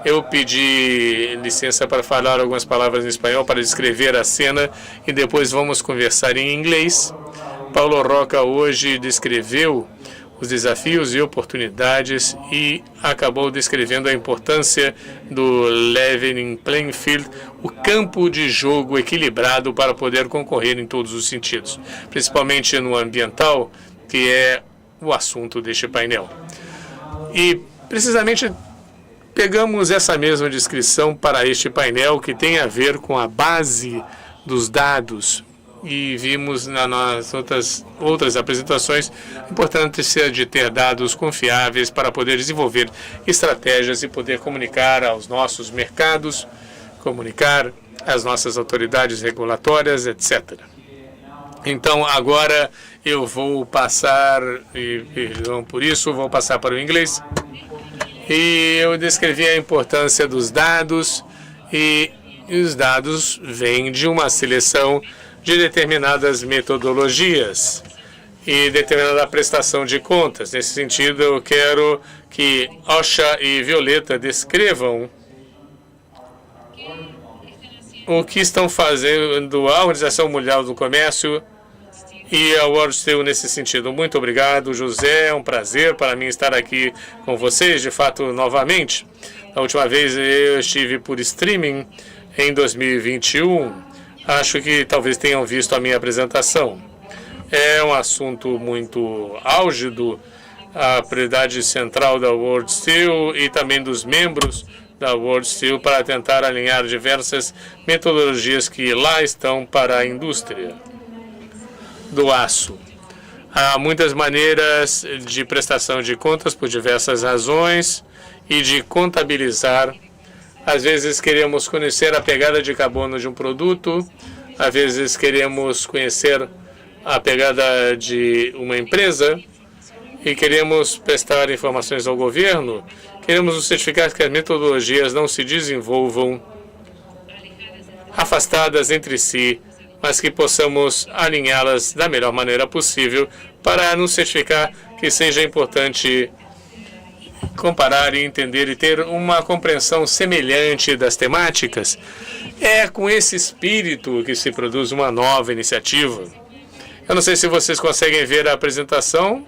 Eu pedi licença para falar algumas palavras em espanhol para descrever a cena e depois vamos conversar em inglês. Paulo Roca hoje descreveu os desafios e oportunidades e acabou descrevendo a importância do leveling playing field, o campo de jogo equilibrado para poder concorrer em todos os sentidos, principalmente no ambiental, que é o assunto deste painel. E, precisamente, pegamos essa mesma descrição para este painel que tem a ver com a base dos dados e vimos nas outras apresentações a importância de ter dados confiáveis para poder desenvolver estratégias e poder comunicar aos nossos mercados, comunicar às nossas autoridades regulatórias, etc. Então, agora eu vou passar, e perdão por isso, vou passar para o inglês. E eu descrevi a importância dos dados e os dados vêm de uma seleção de determinadas metodologias e determinada prestação de contas. Nesse sentido, eu quero que Osha e Violeta descrevam o que estão fazendo a Organização Mundial do Comércio e a World Steel nesse sentido. Muito obrigado, José. É um prazer para mim estar aqui com vocês, de fato, novamente. A última vez eu estive por streaming em 2021. Acho que talvez tenham visto a minha apresentação. É um assunto muito álgido, a prioridade central da World Steel e também dos membros da World Steel para tentar alinhar diversas metodologias que lá estão para a indústria do aço. Há muitas maneiras de prestação de contas por diversas razões e de contabilizar. Às vezes queremos conhecer a pegada de carbono de um produto, às vezes queremos conhecer a pegada de uma empresa e queremos prestar informações ao governo. Queremos nos certificar que as metodologias não se desenvolvam afastadas entre si, mas que possamos alinhá-las da melhor maneira possível para nos certificar que seja importante comparar e entender e ter uma compreensão semelhante das temáticas. É com esse espírito que se produz uma nova iniciativa. Eu não sei se vocês conseguem ver a apresentação.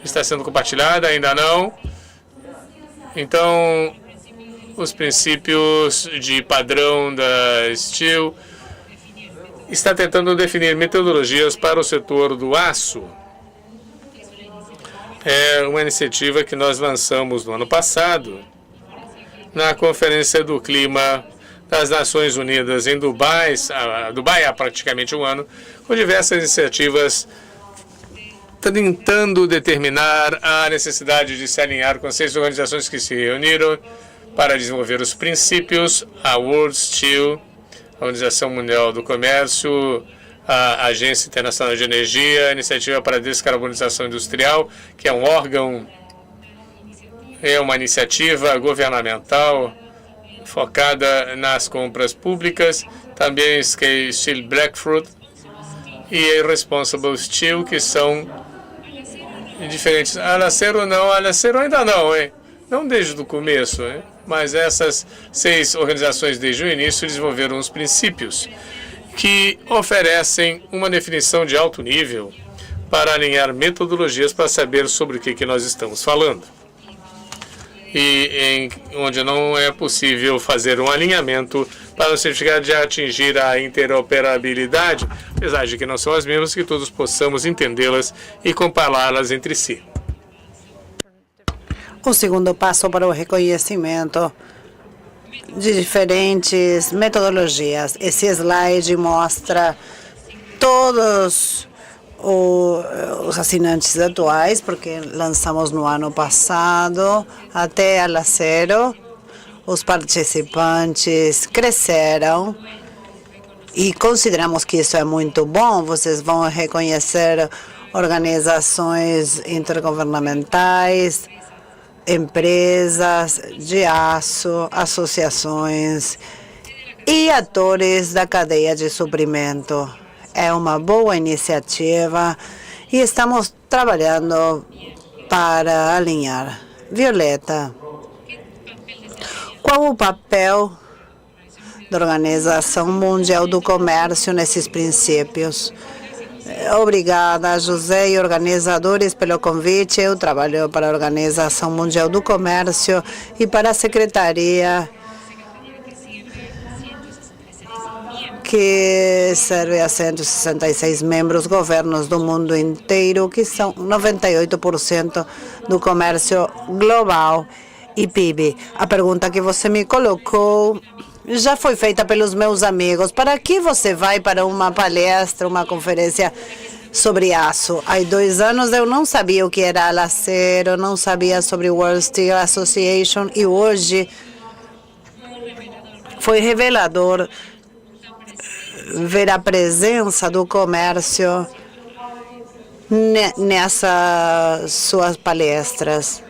Está sendo compartilhada? Ainda não? Então, os princípios de padrão da Steel está tentando definir metodologias para o setor do aço. É uma iniciativa que nós lançamos no ano passado, na Conferência do Clima das Nações Unidas em Dubai, há praticamente um ano, com diversas iniciativas tentando determinar a necessidade de se alinhar com 6 organizações que se reuniram para desenvolver os princípios, a World Steel, a Organização Mundial do Comércio, a Agência Internacional de Energia, a Iniciativa para a Descarbonização Industrial, que é um órgão, é uma iniciativa governamental focada nas compras públicas, também Steel Blackfoot e a Responsible Steel, que são diferentes. Alacero não, Alacero ainda não, hein? Não desde o começo, hein? Mas essas 6 organizações desde o início desenvolveram os princípios que oferecem uma definição de alto nível para alinhar metodologias para saber sobre o que nós estamos falando. E onde não é possível fazer um alinhamento para o certificado de atingir a interoperabilidade, apesar de que não são as mesmas, que todos possamos entendê-las e compará-las entre si. O segundo passo para o reconhecimento de diferentes metodologias. Esse slide mostra todos os assinantes atuais, porque lançamos no ano passado, até Alacero. Os participantes cresceram e consideramos que isso é muito bom. Vocês vão reconhecer organizações intergovernamentais, empresas de aço, associações e atores da cadeia de suprimento. É uma boa iniciativa e estamos trabalhando para alinhar. Violeta, qual o papel da Organização Mundial do Comércio nesses princípios? Obrigada, José e organizadores, pelo convite. Eu trabalho para a Organização Mundial do Comércio e para a Secretaria, que serve a 166 membros, governos do mundo inteiro, que são 98% do comércio global e PIB. A pergunta que você me colocou já foi feita pelos meus amigos. Para que você vai para uma palestra, uma conferência sobre aço? Há 2 anos eu não sabia o que era Alacero, não sabia sobre o World Steel Association, e hoje foi revelador ver a presença do comércio nessas suas palestras.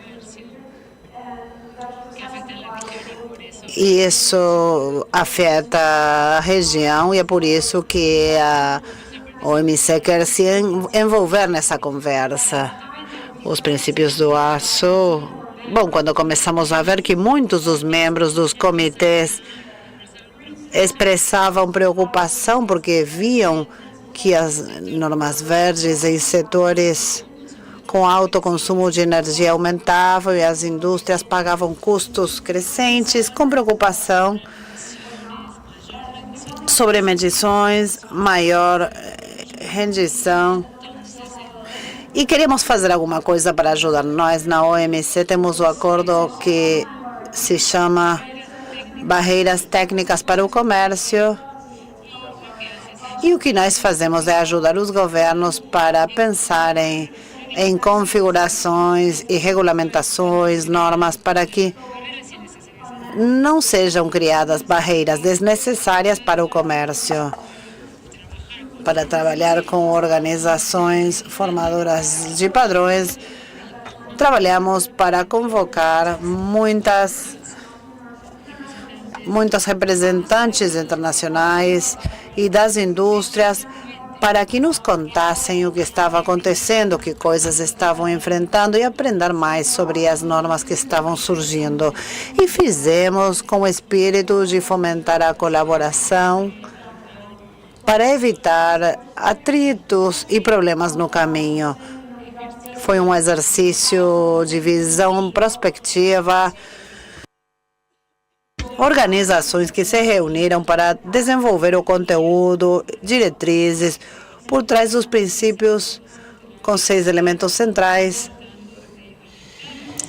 E isso afeta a região e é por isso que a OMC quer se envolver nessa conversa. Os princípios do aço. Bom, quando começamos a ver que muitos dos membros dos comitês expressavam preocupação porque viam que as normas verdes em setores com alto consumo de energia aumentavam e as indústrias pagavam custos crescentes, com preocupação sobre medições, maior rendição. E queremos fazer alguma coisa para ajudar. Nós, na OMC, temos o acordo que se chama Barreiras Técnicas para o Comércio. E o que nós fazemos é ajudar os governos para pensarem em configurações e regulamentações, normas para que não sejam criadas barreiras desnecessárias para o comércio. Para trabalhar com organizações formadoras de padrões, trabalhamos para convocar muitos representantes internacionais e das indústrias para que nos contassem o que estava acontecendo, que coisas estavam enfrentando e aprender mais sobre as normas que estavam surgindo. E fizemos com o espírito de fomentar a colaboração para evitar atritos e problemas no caminho. Foi um exercício de visão prospectiva, organizações que se reuniram para desenvolver o conteúdo, diretrizes, por trás dos princípios com 6 elementos centrais,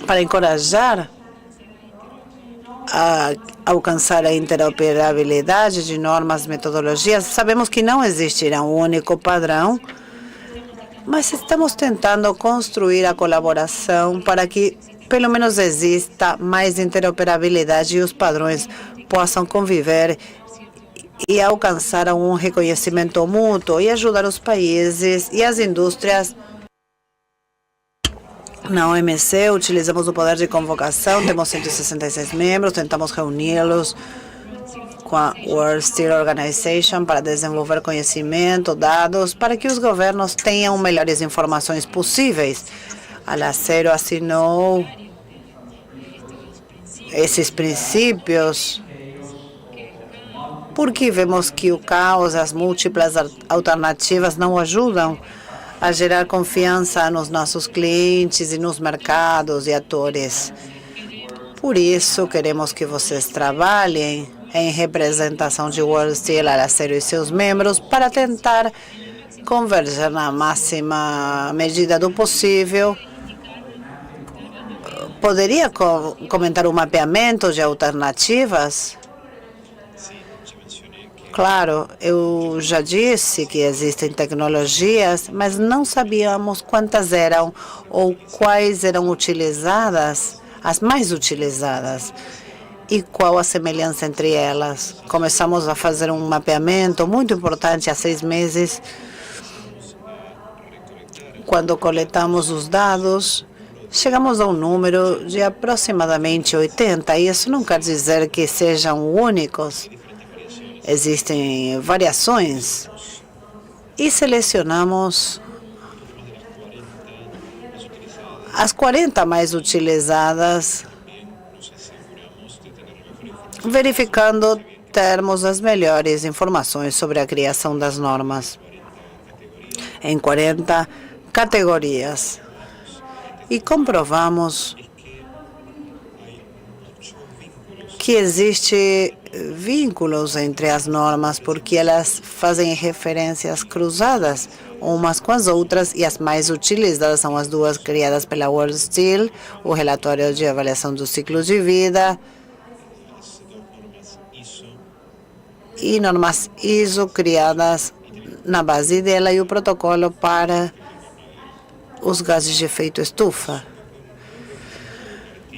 para encorajar a alcançar a interoperabilidade de normas, metodologias. Sabemos que não existirá um único padrão, mas estamos tentando construir a colaboração para que pelo menos exista mais interoperabilidade e os padrões possam conviver e alcançar um reconhecimento mútuo e ajudar os países e as indústrias. Na OMC, utilizamos o poder de convocação, temos 166 membros, tentamos reuni-los com a World Steel Organization para desenvolver conhecimento, dados, para que os governos tenham melhores informações possíveis. A Alacero assinou esses princípios porque vemos que o caos, as múltiplas alternativas não ajudam a gerar confiança nos nossos clientes e nos mercados e atores. Por isso, queremos que vocês trabalhem em representação de World Steel, Alacero e seus membros para tentar converger na máxima medida do possível. Poderia comentar um mapeamento de alternativas? Claro, eu já disse que existem tecnologias, mas não sabíamos quantas eram ou quais eram utilizadas, as mais utilizadas, e qual a semelhança entre elas. Começamos a fazer um mapeamento muito importante há 6 meses, quando coletamos os dados. Chegamos a um número de aproximadamente 80, e isso não quer dizer que sejam únicos. Existem variações e selecionamos as 40 mais utilizadas verificando termos as melhores informações sobre a criação das normas em 40 categorias. E comprovamos que existe vínculos entre as normas, porque elas fazem referências cruzadas umas com as outras, e as mais utilizadas são as duas criadas pela World Steel, o relatório de avaliação do ciclo de vida e normas ISO criadas na base dela, e o protocolo para os gases de efeito estufa.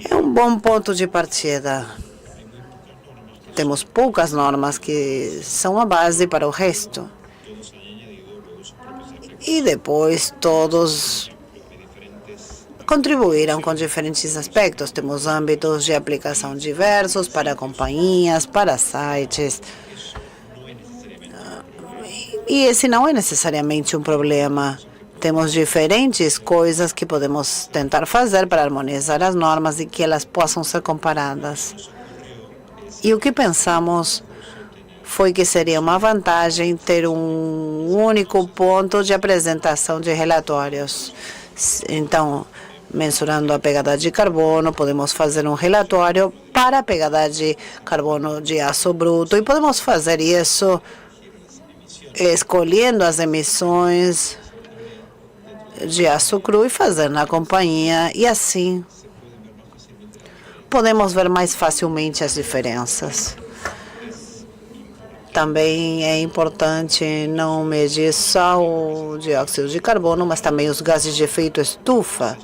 É um bom ponto de partida. Temos poucas normas que são a base para o resto. E depois todos contribuíram com diferentes aspectos. Temos âmbitos de aplicação diversos para companhias, para sites. E esse não é necessariamente um problema. Temos diferentes coisas que podemos tentar fazer para harmonizar as normas e que elas possam ser comparadas. E o que pensamos foi que seria uma vantagem ter um único ponto de apresentação de relatórios. Então, mensurando a pegada de carbono, podemos fazer um relatório para a pegada de carbono de aço bruto, e podemos fazer isso escolhendo as emissões de aço cru e fazer na companhia, e assim podemos ver mais facilmente as diferenças. Também é importante não medir só o dióxido de carbono, mas também os gases de efeito estufa.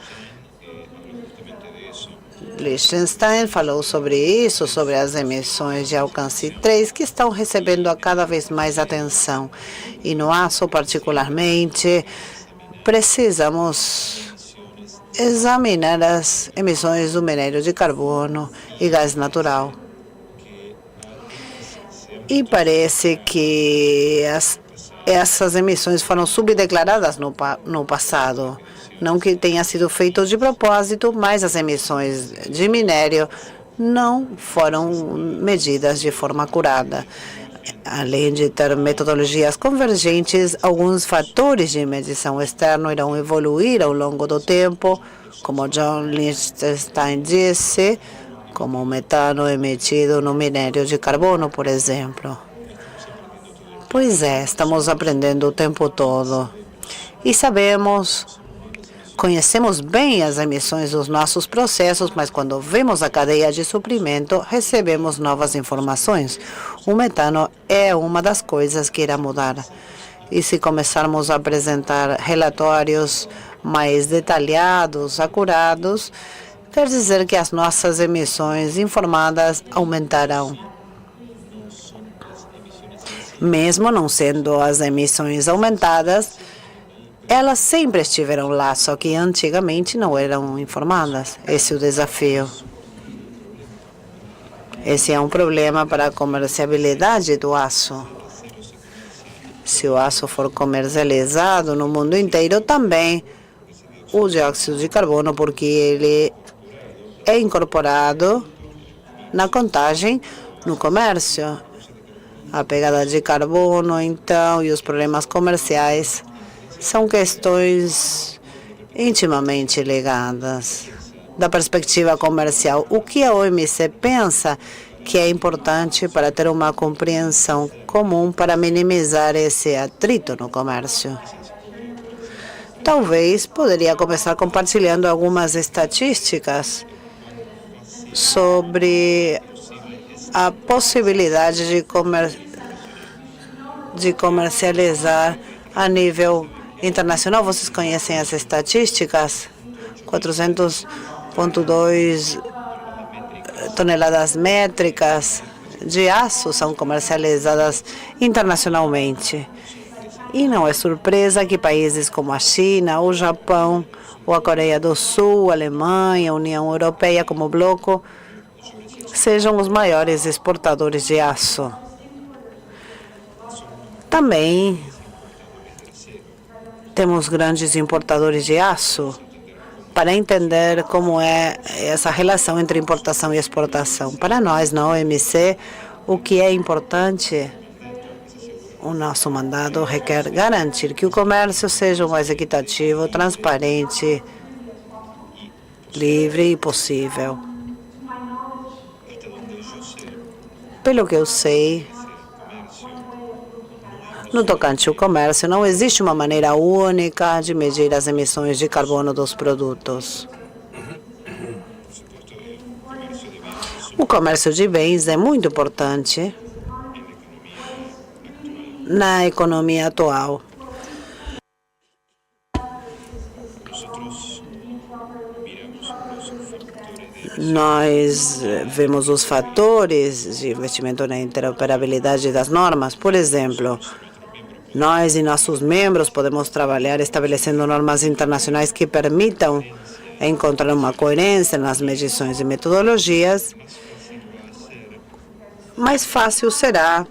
Liechtenstein falou sobre isso, sobre as emissões de alcance 3, que estão recebendo a cada vez mais atenção. E no aço, particularmente, precisamos examinar as emissões do minério de carbono e gás natural. E parece que essas emissões foram subdeclaradas no passado. Não que tenha sido feito de propósito, mas as emissões de minério não foram medidas de forma acurada. Além de ter metodologias convergentes, alguns fatores de medição externa irão evoluir ao longo do tempo, como John Liechtenstein disse, como o metano emitido no minério de carbono, por exemplo. Pois é, estamos aprendendo o tempo todo. E conhecemos bem as emissões dos nossos processos, mas quando vemos a cadeia de suprimento, recebemos novas informações. O metano é uma das coisas que irá mudar. E se começarmos a apresentar relatórios mais detalhados, acurados, quer dizer que as nossas emissões informadas aumentarão. Mesmo não sendo as emissões aumentadas, elas sempre estiveram lá, só que antigamente não eram informadas. Esse é o desafio. Esse é um problema para a comerciabilidade do aço. Se o aço for comercializado no mundo inteiro, também o dióxido de carbono, porque ele é incorporado na contagem no comércio. A pegada de carbono, então, e os problemas comerciais são questões intimamente ligadas. Da perspectiva comercial, o que a OMC pensa que é importante para ter uma compreensão comum para minimizar esse atrito no comércio? Talvez poderia começar compartilhando algumas estatísticas sobre a possibilidade de comercializar a nível internacional. Vocês conhecem as estatísticas? 400,2 toneladas métricas de aço são comercializadas internacionalmente. E não é surpresa que países como a China, o Japão, ou a Coreia do Sul, a Alemanha, a União Europeia como bloco, sejam os maiores exportadores de aço. Também temos grandes importadores de aço para entender como é essa relação entre importação e exportação. Para nós, na OMC, o que é importante, o nosso mandato requer garantir que o comércio seja o mais equitativo, transparente, livre e possível. Pelo que eu sei, no tocante ao comércio, não existe uma maneira única de medir as emissões de carbono dos produtos. O comércio de bens é muito importante na economia atual. Nós vemos os fatores de investimento na interoperabilidade das normas. Por exemplo, nós e nossos membros podemos trabalhar estabelecendo normas internacionais que permitam encontrar uma coerência nas medições e metodologias. Mais fácil será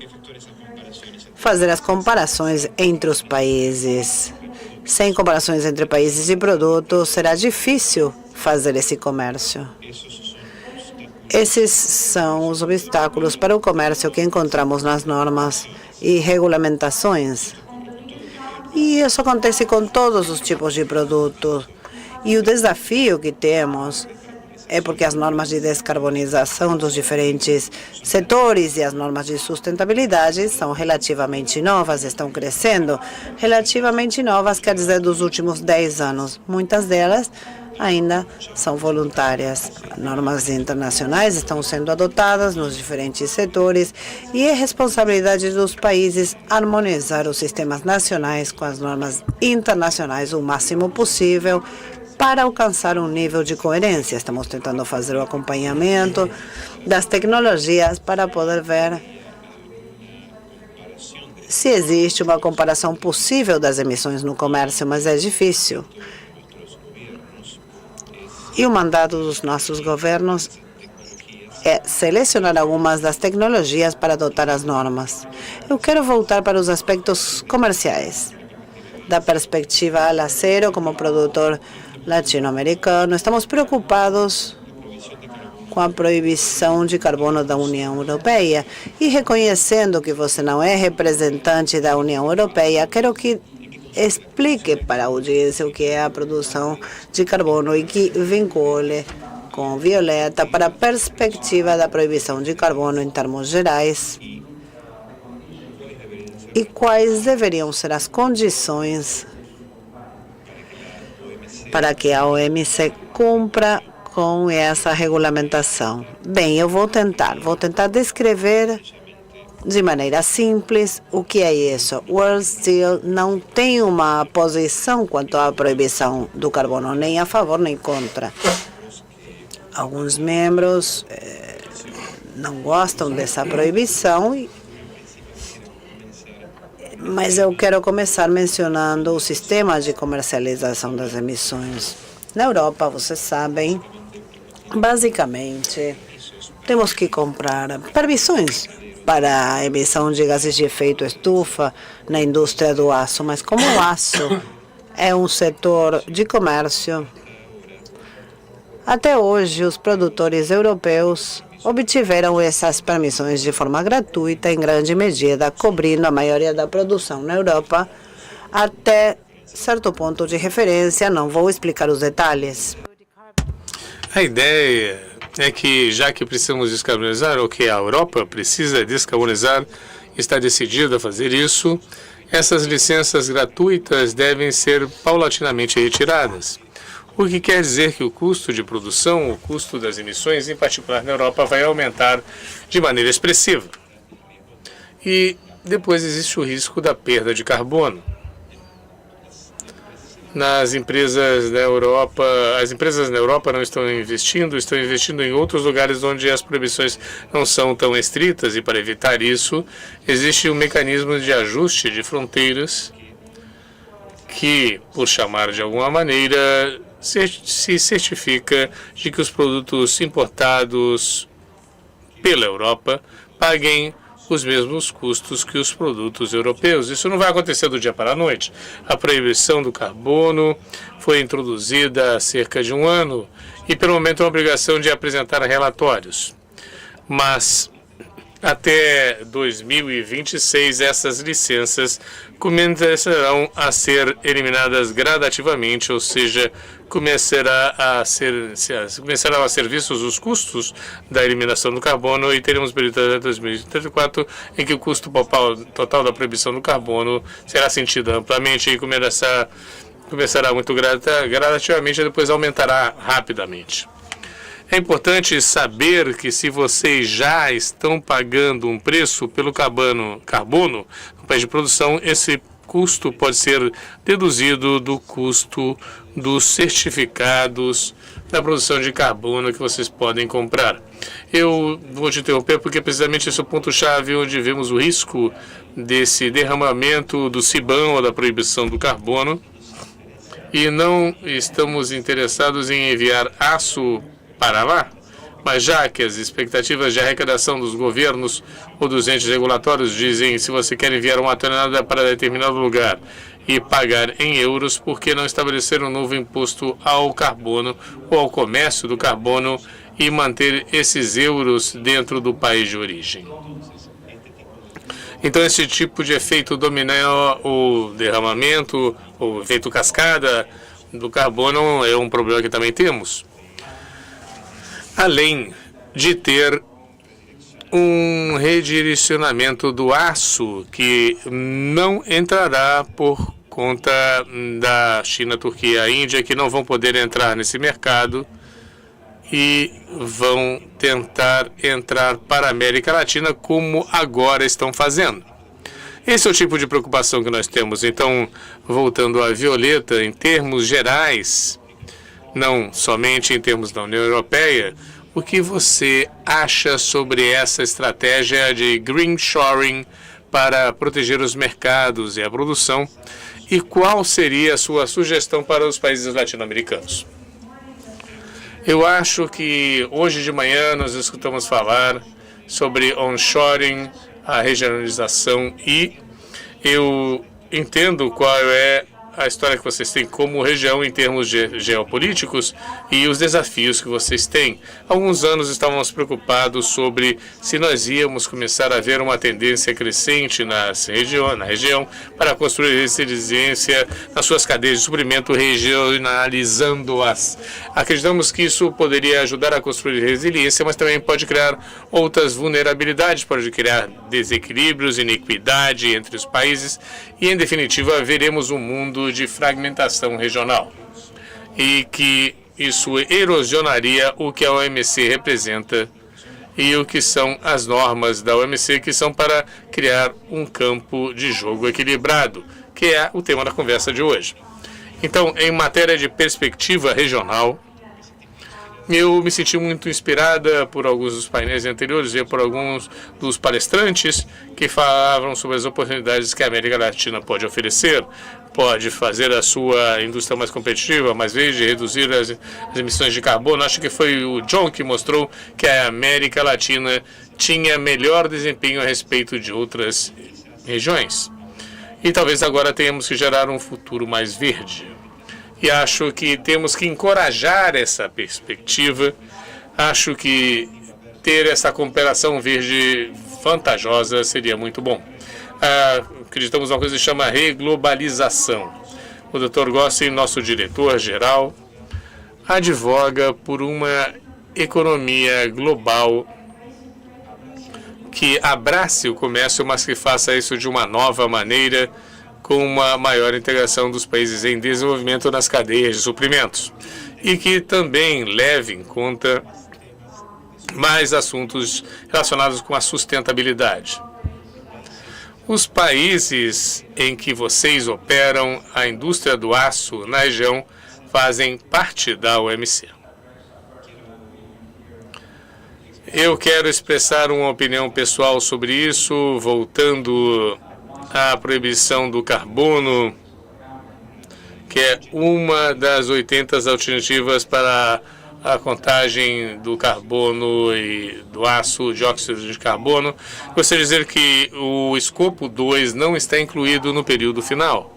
fazer as comparações entre os países. Sem comparações entre países e produtos, será difícil fazer esse comércio. Esses são os obstáculos para o comércio que encontramos nas normas e regulamentações. E isso acontece com todos os tipos de produtos. E o desafio que temos é porque as normas de descarbonização dos diferentes setores e as normas de sustentabilidade são relativamente novas, estão crescendo. Relativamente novas quer dizer dos últimos 10 anos. Muitas delas ainda são voluntárias. Normas internacionais estão sendo adotadas nos diferentes setores e é responsabilidade dos países harmonizar os sistemas nacionais com as normas internacionais o máximo possível para alcançar um nível de coerência. Estamos tentando fazer o acompanhamento das tecnologias para poder ver se existe uma comparação possível das emissões no comércio, mas é difícil. E o mandato dos nossos governos é selecionar algumas das tecnologias para adotar as normas. Eu quero voltar para os aspectos comerciais. Da perspectiva Alacero, como produtor latino-americano, estamos preocupados com a proibição de carbono da União Europeia. E reconhecendo que você não é representante da União Europeia, quero que explique para a audiência o que é a produção de carbono e que vincule com Violeta para a perspectiva da proibição de carbono em termos gerais e quais deveriam ser as condições para que a OMC cumpra com essa regulamentação. Bem, eu vou tentar descrever de maneira simples o que é isso. World Steel não tem uma posição quanto à proibição do carbono, nem a favor nem contra. Alguns membros não gostam dessa proibição, mas eu quero começar mencionando o sistema de comercialização das emissões. Na Europa, vocês sabem, basicamente, temos que comprar permissões para a emissão de gases de efeito estufa na indústria do aço, mas como o aço é um setor de comércio, até hoje os produtores europeus obtiveram essas permissões de forma gratuita, em grande medida, cobrindo a maioria da produção na Europa até certo ponto de referência. Não vou explicar os detalhes. A ideia é que, já que precisamos descarbonizar, ou que a Europa precisa descarbonizar, está decidida a fazer isso, essas licenças gratuitas devem ser paulatinamente retiradas. O que quer dizer que o custo de produção, o custo das emissões, em particular na Europa, vai aumentar de maneira expressiva. E depois existe o risco da perda de carbono. Nas empresas da Europa, as empresas na Europa não estão investindo em outros lugares onde as proibições não são tão estritas, e para evitar isso, existe um mecanismo de ajuste de fronteiras que, por chamar de alguma maneira, se certifica de que os produtos importados pela Europa paguem os mesmos custos que os produtos europeus. Isso não vai acontecer do dia para a noite. A proibição do carbono foi introduzida há cerca de um ano e, pelo momento, é uma obrigação de apresentar relatórios. Mas até 2026, essas licenças começarão a ser eliminadas gradativamente, ou seja, começarão a ser vistos os custos da eliminação do carbono e teremos um período até 2034 em que o custo total da proibição do carbono será sentido amplamente e começará muito gradativamente e depois aumentará rapidamente. É importante saber que se vocês já estão pagando um preço pelo carbono no país de produção, esse custo pode ser deduzido do custo dos certificados da produção de carbono que vocês podem comprar. Eu vou te interromper porque precisamente esse é o ponto-chave onde vemos o risco desse derramamento do CBAM ou da proibição do carbono e não estamos interessados em enviar aço para lá, mas já que as expectativas de arrecadação dos governos ou dos entes regulatórios dizem se você quer enviar uma tonelada para determinado lugar e pagar em euros, por que não estabelecer um novo imposto ao carbono ou ao comércio do carbono e manter esses euros dentro do país de origem? Então, esse tipo de efeito dominó, o derramamento, o efeito cascada do carbono é um problema que também temos. Além de ter um redirecionamento do aço que não entrará por conta da China, Turquia e Índia, que não vão poder entrar nesse mercado e vão tentar entrar para a América Latina como agora estão fazendo. Esse é o tipo de preocupação que nós temos. Então, voltando à Violeta, em termos gerais, não somente em termos da União Europeia, o que você acha sobre essa estratégia de green shoring para proteger os mercados e a produção? E qual seria a sua sugestão para os países latino-americanos? Eu acho que hoje de manhã nós escutamos falar sobre onshoring, a regionalização, e eu entendo qual é a história que vocês têm como região em termos geopolíticos e os desafios que vocês têm. Há alguns anos estávamos preocupados sobre se nós íamos começar a ver uma tendência crescente na região para construir resiliência nas suas cadeias de suprimento, regionalizando-as. Acreditamos que isso poderia ajudar a construir resiliência, mas também pode criar outras vulnerabilidades, pode criar desequilíbrios, iniquidade entre os países e, em definitiva, veremos um mundo de fragmentação regional e que isso erosionaria o que a OMC representa e o que são as normas da OMC, que são para criar um campo de jogo equilibrado, que é o tema da conversa de hoje. Então, em matéria de perspectiva regional, eu me senti muito inspirada por alguns dos painéis anteriores e por alguns dos palestrantes que falavam sobre as oportunidades que a América Latina pode oferecer, pode fazer a sua indústria mais competitiva, mais verde, reduzir as emissões de carbono. Acho que foi o John que mostrou que a América Latina tinha melhor desempenho a respeito de outras regiões. E talvez agora tenhamos que gerar um futuro mais verde. E acho que temos que encorajar essa perspectiva. Acho que ter essa cooperação verde vantajosa seria muito bom. Acreditamos numa coisa que se chama reglobalização. O Dr. Gossi, nosso diretor-geral, advoga por uma economia global que abrace o comércio, mas que faça isso de uma nova maneira, com uma maior integração dos países em desenvolvimento nas cadeias de suprimentos e que também leve em conta mais assuntos relacionados com a sustentabilidade. Os países em que vocês operam, a indústria do aço na região, fazem parte da OMC. Eu quero expressar uma opinião pessoal sobre isso, voltando à proibição do carbono, que é uma das 80 alternativas para a contagem do carbono e do aço, dióxido de carbono. Gostaria de dizer que o escopo 2 não está incluído no período final.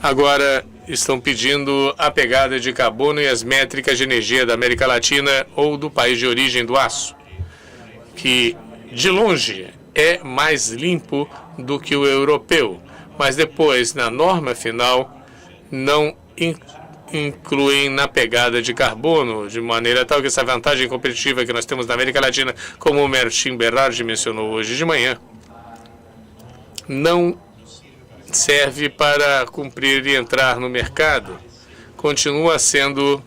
Agora estão pedindo a pegada de carbono e as métricas de energia da América Latina ou do país de origem do aço, que de longe é mais limpo do que o europeu, mas depois, na norma final, não incluem na pegada de carbono, de maneira tal que essa vantagem competitiva que nós temos na América Latina, como o Martin Berardi mencionou hoje de manhã, não serve para cumprir e entrar no mercado. Continua sendo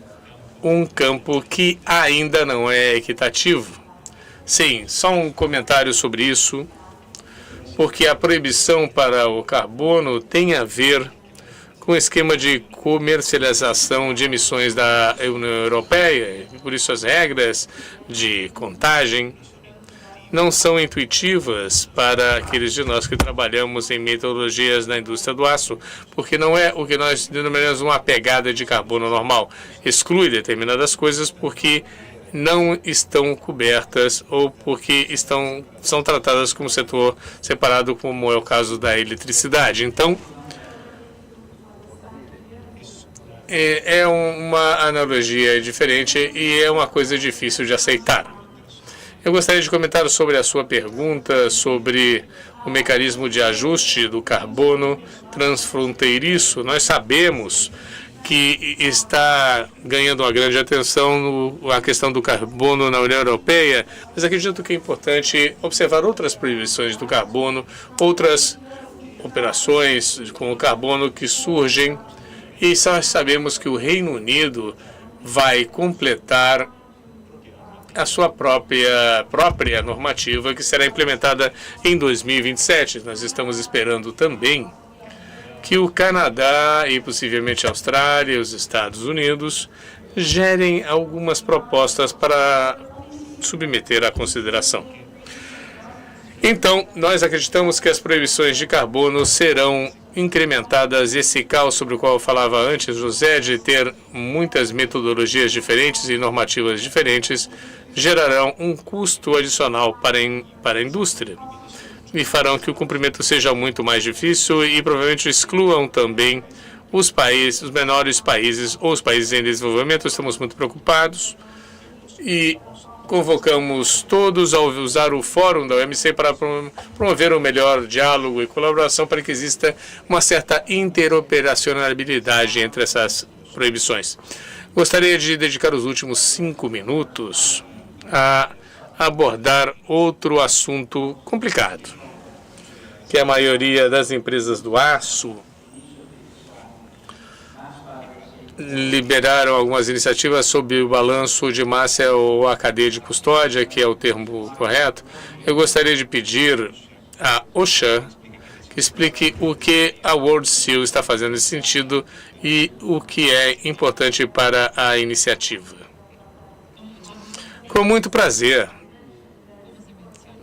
um campo que ainda não é equitativo. Sim, só um comentário sobre isso, porque a proibição para o carbono tem a ver com o esquema de comercialização de emissões da União Europeia, e por isso as regras de contagem não são intuitivas para aqueles de nós que trabalhamos em metodologias na indústria do aço, porque não é o que nós denominamos uma pegada de carbono normal. Exclui determinadas coisas porque não estão cobertas ou porque são tratadas como setor separado, como é o caso da eletricidade. Então, é uma analogia diferente e é uma coisa difícil de aceitar. Eu gostaria de comentar sobre a sua pergunta sobre o mecanismo de ajuste do carbono transfronteiriço. Nós sabemos que está ganhando uma grande atenção a questão do carbono na União Europeia, mas acredito que é importante observar outras proibições do carbono, outras operações com o carbono que surgem, e nós sabemos que o Reino Unido vai completar a sua própria normativa, que será implementada em 2027. Nós estamos esperando também que o Canadá e possivelmente a Austrália e os Estados Unidos gerem algumas propostas para submeter à consideração. Então, nós acreditamos que as proibições de carbono serão incrementadas. Esse caos sobre o qual eu falava antes, José, de ter muitas metodologias diferentes e normativas diferentes, gerarão um custo adicional para a indústria e farão que o cumprimento seja muito mais difícil e provavelmente excluam também os menores países ou os países em desenvolvimento. Estamos muito preocupados e convocamos todos a usar o fórum da OMC para promover um melhor diálogo e colaboração para que exista uma certa interoperacionalidade entre essas proibições. Gostaria de dedicar os últimos 5 minutos a abordar outro assunto complicado, que a maioria das empresas do aço liberaram algumas iniciativas sobre o balanço de massa ou a cadeia de custódia, que é o termo correto. Eu gostaria de pedir a OSHA que explique o que a World Steel está fazendo nesse sentido e o que é importante para a iniciativa. Com muito prazer.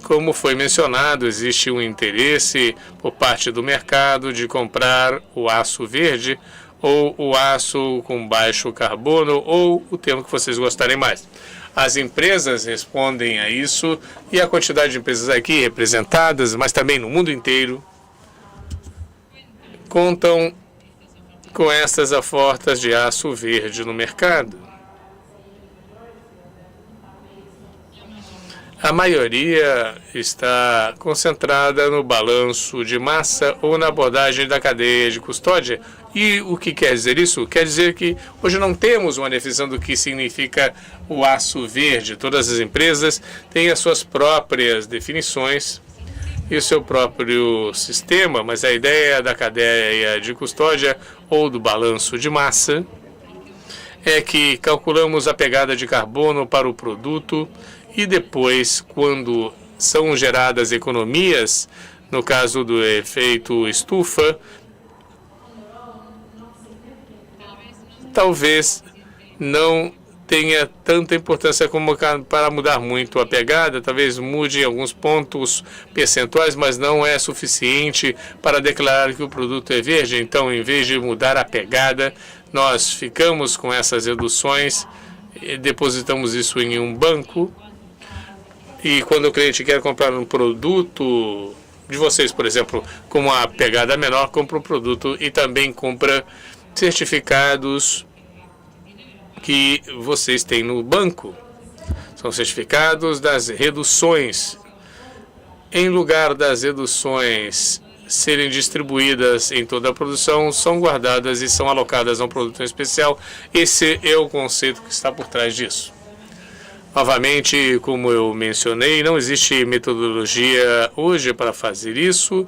Como foi mencionado, existe um interesse por parte do mercado de comprar o aço verde ou o aço com baixo carbono ou o termo que vocês gostarem mais. As empresas respondem a isso e a quantidade de empresas aqui representadas, mas também no mundo inteiro, contam com essas ofertas de aço verde no mercado. A maioria está concentrada no balanço de massa ou na abordagem da cadeia de custódia. E o que quer dizer isso? Quer dizer que hoje não temos uma definição do que significa o aço verde. Todas as empresas têm as suas próprias definições e o seu próprio sistema, mas a ideia da cadeia de custódia ou do balanço de massa é que calculamos a pegada de carbono para o produto e depois, quando são geradas economias, no caso do efeito estufa, talvez não tenha tanta importância como para mudar muito a pegada, talvez mude em alguns pontos percentuais, mas não é suficiente para declarar que o produto é verde. Então, em vez de mudar a pegada, nós ficamos com essas reduções depositamos isso em um banco, e quando o cliente quer comprar um produto de vocês, por exemplo, com uma pegada menor, compra um produto e também compra certificados que vocês têm no banco. São certificados das reduções. Em lugar das reduções serem distribuídas em toda a produção, são guardadas e são alocadas a um produto especial. Esse é o conceito que está por trás disso. Novamente, como eu mencionei, não existe metodologia hoje para fazer isso.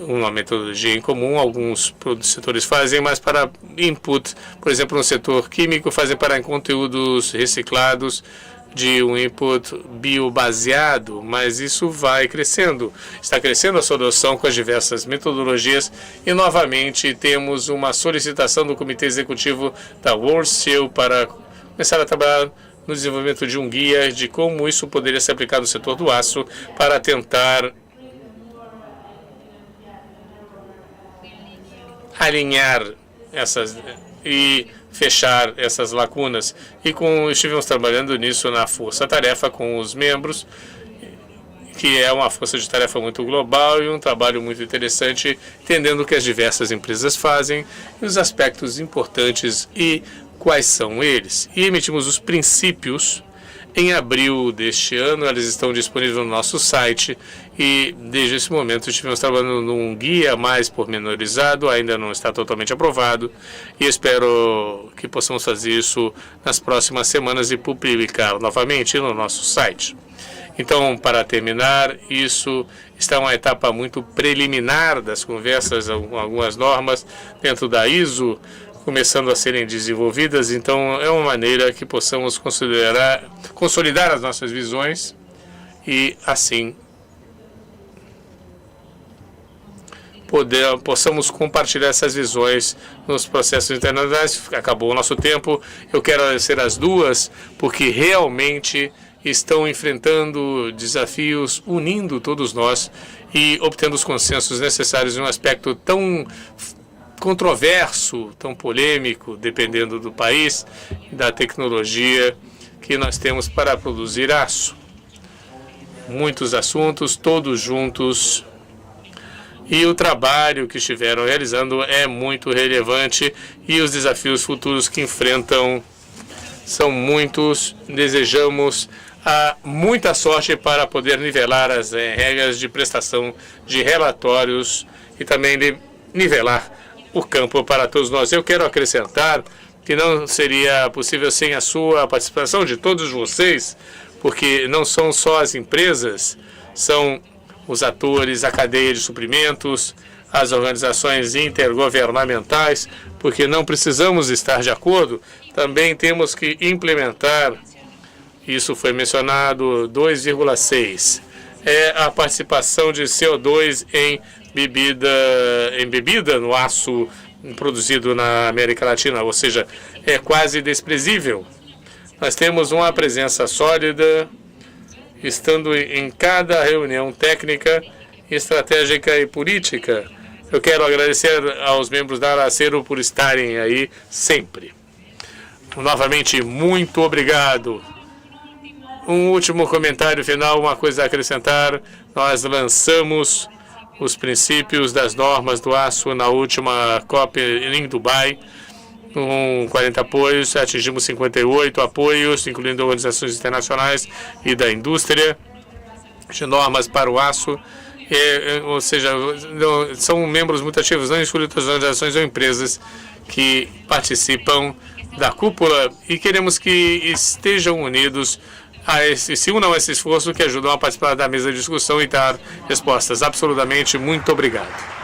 Uma metodologia em comum, alguns setores fazem, mas para input, por exemplo, no setor químico, fazem para conteúdos reciclados de um input biobaseado, mas isso vai crescendo. Está crescendo a sua adoção com as diversas metodologias e, novamente, temos uma solicitação do Comitê Executivo da World Steel para começar a trabalhar no desenvolvimento de um guia de como isso poderia ser aplicado no setor do aço para tentar alinhar essas e fechar essas lacunas. E estivemos trabalhando nisso na força-tarefa com os membros, que é uma força-tarefa muito global e um trabalho muito interessante, entendendo o que as diversas empresas fazem e os aspectos importantes e quais são eles. E emitimos os princípios em abril deste ano. Eles estão disponíveis no nosso site e desde esse momento estivemos trabalhando num guia mais pormenorizado, ainda não está totalmente aprovado e espero que possamos fazer isso nas próximas semanas e publicar novamente no nosso site. Então, para terminar, isso está uma etapa muito preliminar das conversas, algumas normas dentro da ISO começando a serem desenvolvidas, então é uma maneira que possamos consolidar as nossas visões e assim possamos compartilhar essas visões nos processos internacionais. Acabou o nosso tempo. Eu quero agradecer as duas, porque realmente estão enfrentando desafios, unindo todos nós e obtendo os consensos necessários em um aspecto tão controverso, tão polêmico, dependendo do país e da tecnologia que nós temos para produzir aço. Muitos assuntos, todos juntos, e o trabalho que estiveram realizando é muito relevante e os desafios futuros que enfrentam são muitos. Desejamos muita sorte para poder nivelar as regras de prestação de relatórios e também nivelar o campo para todos nós. Eu quero acrescentar que não seria possível sem a sua participação, de todos vocês, porque não são só as empresas, são os atores, a cadeia de suprimentos, as organizações intergovernamentais, porque não precisamos estar de acordo, também temos que implementar, isso foi mencionado, 2,6, é a participação de CO2 em bebida no aço produzido na América Latina, ou seja, é quase desprezível. Nós temos uma presença sólida, estando em cada reunião técnica, estratégica e política. Eu quero agradecer aos membros da Aracero por estarem aí sempre. Novamente, muito obrigado. Um último comentário final, uma coisa a acrescentar. Nós lançamos os princípios das normas do aço na última COP em Dubai, com 40 apoios, atingimos 58 apoios, incluindo organizações internacionais e da indústria, de normas para o aço, ou seja, são membros muito ativos, não excluindo as organizações ou empresas que participam da cúpula e queremos que estejam unidos se unam a esse esforço que ajudam a participar da mesa de discussão e dar respostas. Absolutamente, muito obrigado.